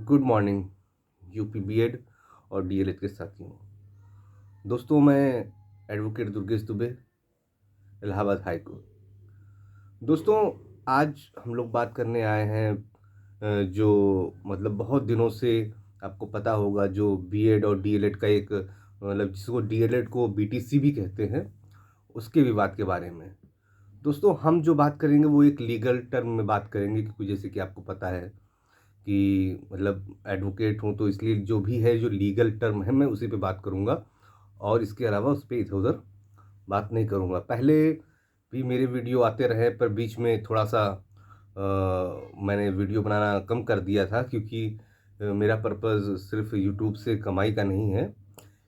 Good morning UP BEd और DElEd के साथियों। दोस्तों, मैं advocate Durgesh Dubey, Allahabad high court. दोस्तों, आज हम लोग बात करने आए हैं जो मतलब बहुत दिनों से आपको पता होगा, जो बीएड और डीएलएड का एक मतलब जिसको डीएलएड को बीटीसी भी कहते हैं, उसके विवाद के बारे में। दोस्तों, हम जो बात करेंगे वो एक लीगल टर्म में बात करेंगे, क्योंकि जैसे कि आपको पता है कि मतलब एडवोकेट हूँ, तो इसलिए जो भी है, जो लीगल टर्म है, मैं उसी पे बात करूँगा और इसके अलावा उस पर इधर उधर बात नहीं करूँगा। पहले भी मेरे वीडियो आते रहे, पर बीच में थोड़ा सा मैंने वीडियो बनाना कम कर दिया था, क्योंकि मेरा पर्पज़ सिर्फ यूट्यूब से कमाई का नहीं है,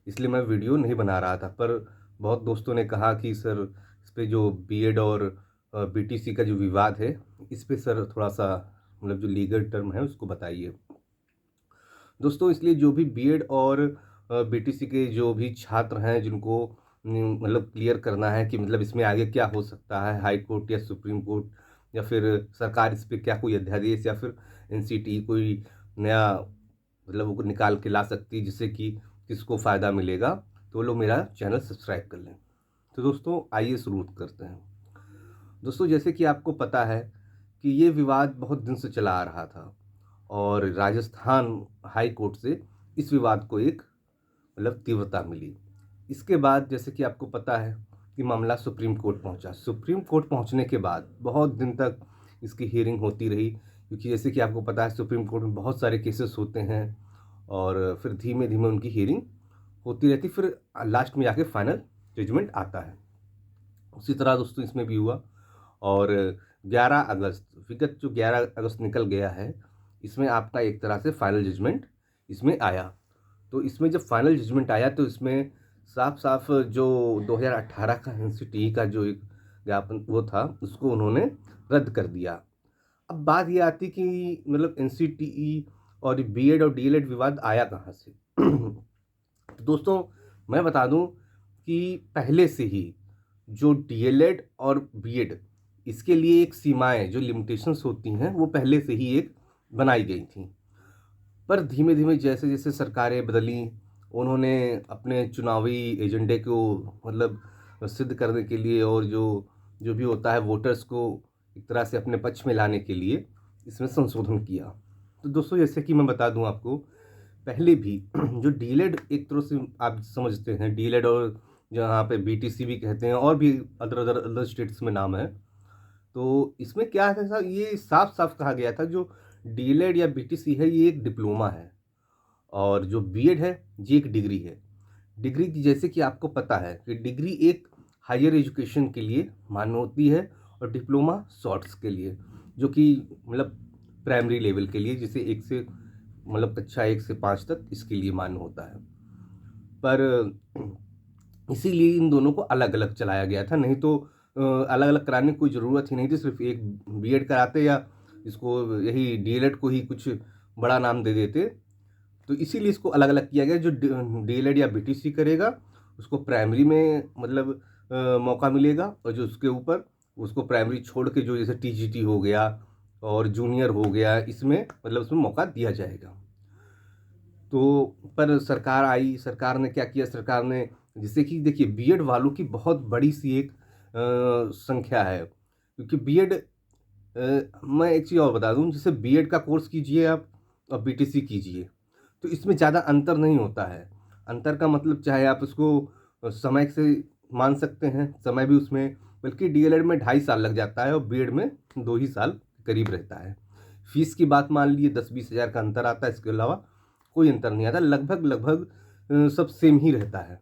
इसलिए मैं वीडियो नहीं बना रहा था। पर बहुत दोस्तों ने कहा कि सर, इस पे जो बीएड और बीटीसी का जो विवाद है, इस पे सर थोड़ा सा मतलब जो लीगल टर्म है उसको बताइए। दोस्तों, इसलिए जो भी बीएड और बीटीसी के जो भी छात्र हैं, जिनको मतलब क्लियर करना है कि मतलब इसमें आगे क्या हो सकता है, हाई कोर्ट या सुप्रीम कोर्ट या फिर सरकार इस पे क्या कोई अध्यादेश या फिर एनसीटी कोई नया मतलब वो निकाल के ला सकती है, जिससे कि किसको फ़ायदा मिलेगा, तो वो लोग मेरा चैनल सब्सक्राइब कर लें। तो दोस्तों, आइए शुरू करते हैं। दोस्तों, जैसे कि आपको पता है कि ये विवाद बहुत दिन से चला आ रहा था और राजस्थान हाई कोर्ट से इस विवाद को एक मतलब तीव्रता मिली। इसके बाद जैसे कि आपको पता है कि मामला सुप्रीम कोर्ट पहुंचा। सुप्रीम कोर्ट पहुंचने के बाद बहुत दिन तक इसकी हियरिंग होती रही, क्योंकि जैसे कि आपको पता है सुप्रीम कोर्ट में बहुत सारे केसेस होते हैं और फिर धीमे धीमे उनकी हियरिंग होती रहती, फिर लास्ट में जाके फाइनल जजमेंट आता है। उसी तरह दोस्तों इसमें भी हुआ और 11 अगस्त, विगत जो 11 अगस्त निकल गया है, इसमें आपका एक तरह से फाइनल जजमेंट इसमें आया। तो इसमें जब फाइनल जजमेंट आया तो इसमें साफ साफ जो 2018 का एनसीटीई का जो एक ज्ञापन वो था, उसको उन्होंने रद्द कर दिया। अब बात ये आती कि मतलब एनसीटीई और बीएड और डीएलएड विवाद आया कहाँ से। तो दोस्तों, मैं बता दूं कि पहले से ही जो डीएलएड और बीएड, इसके लिए एक सीमाएं जो लिमिटेशंस होती हैं, वो पहले से ही एक बनाई गई थी। पर धीमे धीमे जैसे जैसे सरकारें बदली, उन्होंने अपने चुनावी एजेंडे को मतलब सिद्ध करने के लिए और जो जो भी होता है वोटर्स को एक तरह से अपने पक्ष में लाने के लिए इसमें संशोधन किया। तो दोस्तों, जैसे कि मैं बता दूं आपको, पहले भी जो डीलेड एक तरह से आप समझते हैं, डीलेड और जहाँ पे बीटीसी भी कहते हैं, और भी अदर अदर अदर स्टेट्स में नाम है। तो इसमें क्या था, ये साफ साफ कहा गया था जो डीलेड या बीटीसी है, ये एक डिप्लोमा है और जो बीएड है ये एक डिग्री है। डिग्री की जैसे कि आपको पता है कि डिग्री एक हायर एजुकेशन के लिए मान्य होती है और डिप्लोमा शॉर्ट्स के लिए, जो कि मतलब प्राइमरी लेवल के लिए, जिसे एक से मतलब कक्षा 1 से 5 तक इसके लिए मान्य होता है। पर इसीलिए इन दोनों को अलग अलग चलाया गया था, नहीं तो अलग अलग कराने की कोई ज़रूरत ही नहीं थी। सिर्फ एक बीएड कराते या इसको यही डीएलएड को ही कुछ बड़ा नाम दे देते। तो इसीलिए इसको अलग अलग किया गया। जो डीएलएड या बीटीसी करेगा उसको प्राइमरी में मतलब मौका मिलेगा, और जो उसके ऊपर उसको प्राइमरी छोड़ के जो जैसे टीजीटी हो गया और जूनियर हो गया, इसमें मतलब उसमें मौका दिया जाएगा। तो पर सरकार आई, सरकार ने क्या किया, सरकार ने जैसे कि देखिए बीएड वालों की बहुत बड़ी सी एक संख्या है, क्योंकि बीएड मैं एक चीज़ और बता दूं, जैसे बीएड का कोर्स कीजिए आप और बीटीसी कीजिए, तो इसमें ज़्यादा अंतर नहीं होता है। अंतर का मतलब चाहे आप उसको समय से मान सकते हैं, समय भी उसमें, बल्कि डीएलएड में 2.5 साल लग जाता है और बीएड में 2 ही साल करीब रहता है। फीस की बात मान लीजिए 10-20 हज़ार का अंतर आता है, इसके अलावा कोई अंतर नहीं आता, लगभग लगभग सब सेम ही रहता है।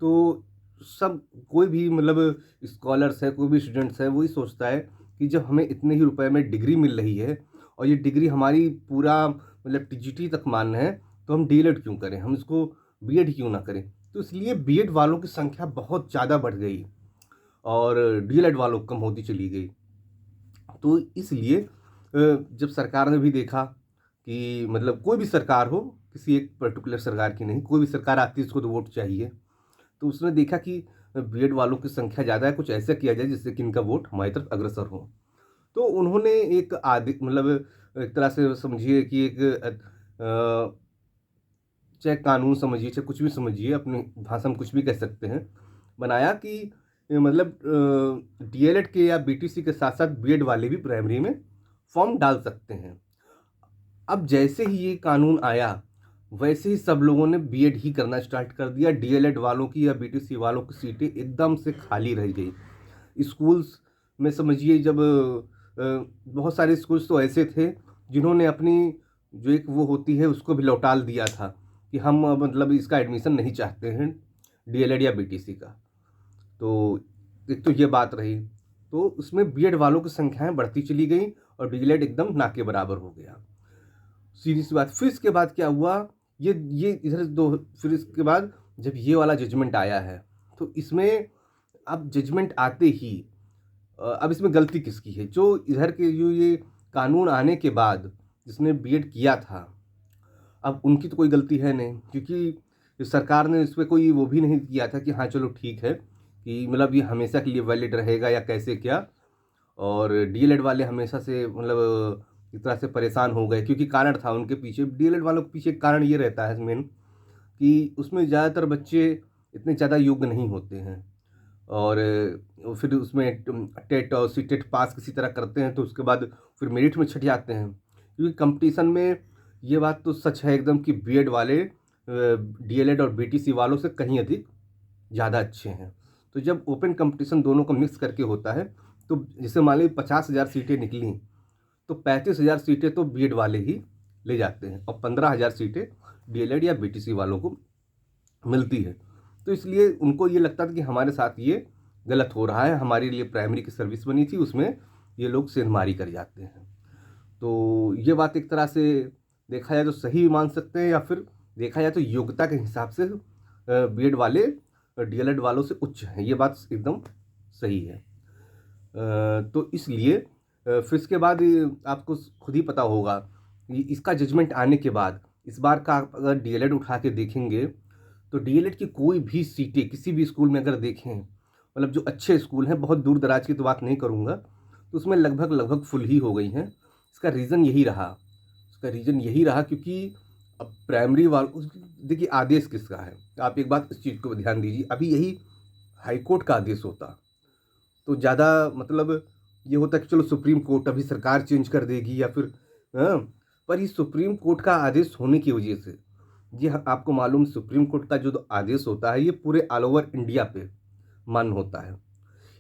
तो सब कोई भी मतलब स्कॉलर्स है, कोई भी स्टूडेंट्स है, वही सोचता है कि जब हमें इतने ही रुपए में डिग्री मिल रही है और ये डिग्री हमारी पूरा मतलब टीजीटी तक मान्य है, तो हम डीएलएड क्यों करें, हम इसको बीएड क्यों ना करें। तो इसलिए बीएड वालों की संख्या बहुत ज़्यादा बढ़ गई और डीएलएड वालों कम होती चली गई। तो इसलिए जब सरकार ने भी देखा कि मतलब कोई भी सरकार हो, किसी एक पर्टिकुलर सरकार की नहीं, कोई भी सरकार आती है उसको तो वोट चाहिए, तो उसने देखा कि बीएड वालों की संख्या ज़्यादा है, कुछ ऐसा किया जाए जिससे कि इनका वोट हमारी तरफ अग्रसर हो। तो उन्होंने एक आदि मतलब एक तरह से समझिए कि एक चाहे कानून समझिए, चाहे कुछ भी समझिए, अपनी भाषा में कुछ भी कह सकते हैं, बनाया कि मतलब डीएलएड के या बीटीसी के साथ साथ बीएड वाले भी प्राइमरी में फॉर्म डाल सकते हैं। अब जैसे ही ये कानून आया, वैसे ही सब लोगों ने बीएड ही करना स्टार्ट कर दिया। डीएलएड वालों की या बीटीसी वालों की सीटें एकदम से खाली रह गई। स्कूल्स में समझिए, जब बहुत सारे स्कूल्स तो ऐसे थे जिन्होंने अपनी जो एक वो होती है उसको भी लौटा दिया था कि हम मतलब इसका एडमिशन नहीं चाहते हैं, डीएलएड या बीटीसी का। तो एक तो ये बात रही, तो उसमें बीएड वालों की संख्याएं बढ़ती चली गई और डीएलएड एकदम ना के बराबर हो गया। सीधी सी बात। फिर इसके बाद क्या हुआ, ये इधर दो, फिर इसके बाद जब ये वाला जजमेंट आया है, तो इसमें अब जजमेंट आते ही अब इसमें गलती किसकी है? जो इधर के जो ये कानून आने के बाद जिसने बीएड किया था, अब उनकी तो कोई गलती है नहीं, क्योंकि सरकार ने इस पर कोई वो भी नहीं किया था कि हाँ चलो ठीक है कि मतलब ये हमेशा के लिए वैलिड रहेगा या कैसे क्या। और डीएलएड वाले हमेशा से मतलब एक तरह से परेशान हो गए, क्योंकि कारण था उनके पीछे। डीएलएड वालों के पीछे कारण ये रहता है मेन कि उसमें ज़्यादातर बच्चे इतने ज़्यादा योग्य नहीं होते हैं, और फिर उसमें टेट और सीटेट पास किसी तरह करते हैं तो उसके बाद फिर मेरिट में छट जाते हैं। क्योंकि कंपटीशन में ये बात तो सच है एकदम कि बीएड वाले डीएलएड और बीटीसी वालों से कहीं अधिक ज़्यादा अच्छे हैं। तो जब ओपन कंपटीशन दोनों का मिक्स करके होता है, तो जैसे मान लीजिए 50,000 सीटें निकली, तो 35,000 सीटें तो बीएड वाले ही ले जाते हैं और 15,000 सीटें डीएलएड या बीटीसी वालों को मिलती है। तो इसलिए उनको ये लगता था कि हमारे साथ ये गलत हो रहा है, हमारे लिए प्राइमरी की सर्विस बनी थी, उसमें ये लोग सेंधमारी कर जाते हैं। तो ये बात एक तरह से देखा जाए तो सही मान सकते हैं, या फिर देखा जाए तो योग्यता के हिसाब से बीएड वाले डीएलएड वालों से उच्च हैं, ये बात एकदम सही है। तो इसलिए फिर इसके बाद आपको खुद ही पता होगा, इसका जजमेंट आने के बाद इस बार का आप अगर डीएलएड उठा के देखेंगे, तो डीएलएड की कोई भी सीटें किसी भी स्कूल में अगर देखें, मतलब जो अच्छे स्कूल हैं, बहुत दूर दराज की तो बात नहीं करूँगा, तो उसमें लगभग फुल ही हो गई हैं। इसका रीज़न यही रहा क्योंकि अब प्राइमरी देखिए आदेश किसका है, आप एक बात इस चीज़ को ध्यान दीजिए। अभी यही हाईकोर्ट का आदेश होता तो ज़्यादा मतलब ये होता कि चलो सुप्रीम कोर्ट अभी सरकार चेंज कर देगी या फिर हाँ, पर ये सुप्रीम कोर्ट का आदेश होने की वजह से, जी हाँ, आपको मालूम सुप्रीम कोर्ट का जो आदेश होता है ये पूरे ऑल ओवर इंडिया पे मान्य होता है।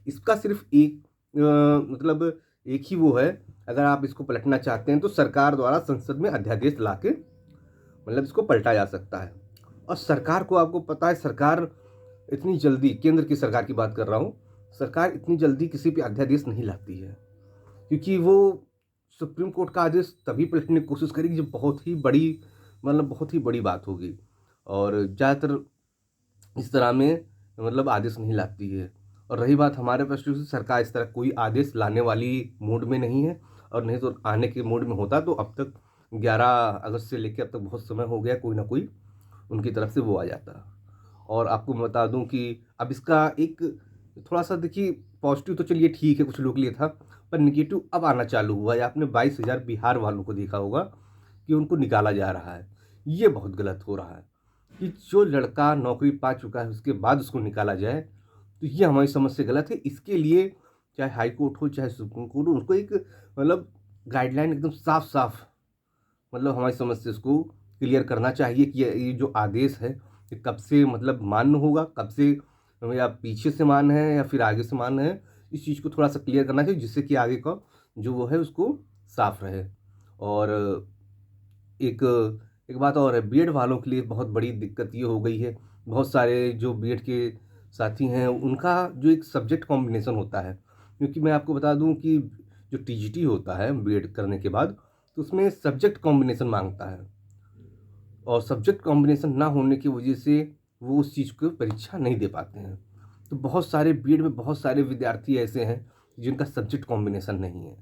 इसका सिर्फ एक मतलब एक ही वो है, अगर आप इसको पलटना चाहते हैं तो सरकार द्वारा संसद में अध्यादेश लाके मतलब इसको पलटा जा सकता है। और सरकार को आपको पता है, सरकार इतनी जल्दी, केंद्र की सरकार की बात कर रहा हूँ, सरकार इतनी जल्दी किसी पे अध्यादेश नहीं लाती है, क्योंकि वो सुप्रीम कोर्ट का आदेश तभी पलटने की कोशिश करेगी जब बहुत ही बड़ी बात होगी। और ज़्यादातर इस तरह में मतलब आदेश नहीं लाती है। और रही बात हमारे प्रश्न से, सरकार इस तरह कोई आदेश लाने वाली मूड में नहीं है, और नहीं तो आने के मूड में होता तो अब तक 11 अगस्त से लेकर अब तक बहुत समय हो गया, कोई ना कोई उनकी तरफ से वो आ जाता। और आपको बता दूं कि अब इसका एक थोड़ा सा देखिए, पॉजिटिव तो चलिए ठीक है कुछ लोग के लिए था, पर निगेटिव अब आना चालू हुआ है। आपने 22,000 बिहार वालों को देखा होगा कि उनको निकाला जा रहा है। ये बहुत गलत हो रहा है कि जो लड़का नौकरी पा चुका है उसके बाद उसको निकाला जाए, तो ये हमारी समझ से गलत है। इसके लिए चाहे हाई कोर्ट हो चाहे सुप्रीम कोर्ट हो, उनको एक मतलब गाइडलाइन एकदम साफ साफ मतलब हमारी समझ से इसको क्लियर करना चाहिए कि ये जो आदेश है ये कब से मतलब मान्य होगा, कब से या पीछे से मान्य है या फिर आगे से मान्य है। इस चीज़ को थोड़ा सा क्लियर करना चाहिए, जिससे कि आगे का जो वो है उसको साफ रहे। और एक एक बात और है, बीएड वालों के लिए बहुत बड़ी दिक्कत ये हो गई है, बहुत सारे जो बीएड के साथी हैं उनका जो एक सब्जेक्ट कॉम्बिनेशन होता है, क्योंकि मैं आपको बता दूं कि जो टीजीटी होता है बीएड करने के बाद, तो उसमें सब्जेक्ट कॉम्बिनेशन मांगता है, और सब्जेक्ट कॉम्बिनेशन ना होने की वजह से वो उस चीज़ को परीक्षा नहीं दे पाते हैं। तो बहुत सारे बीएड में बहुत सारे विद्यार्थी ऐसे हैं जिनका सब्जेक्ट कॉम्बिनेशन नहीं है,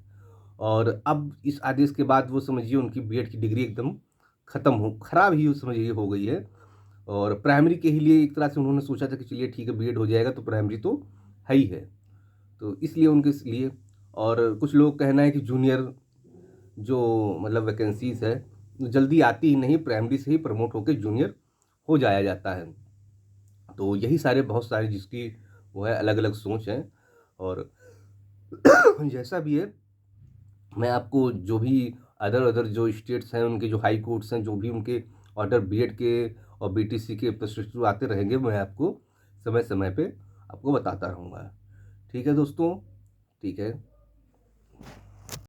और अब इस आदेश के बाद वो समझिए उनकी बीएड की डिग्री एकदम खराब ही समझिए हो गई है। और प्राइमरी के ही लिए एक तरह से उन्होंने सोचा था कि चलिए ठीक है बीएड हो जाएगा तो प्राइमरी तो है ही है, तो इसलिए उनके लिए। और कुछ लोग कहना है कि जूनियर जो मतलब वैकेंसीज है जल्दी आती ही नहीं, प्राइमरी से ही प्रमोट होकर जूनियर हो जाया जाता है। तो यही सारे बहुत सारे जिसकी वो है अलग अलग सोच है। और जैसा भी है, मैं आपको जो भी अदर अदर जो स्टेट्स हैं उनके जो हाई कोर्ट्स हैं, जो भी उनके ऑर्डर बीएड के और बीटीसी के प्रशिक्षु आते रहेंगे, मैं आपको समय समय पे आपको बताता रहूँगा। ठीक है दोस्तों, ठीक है।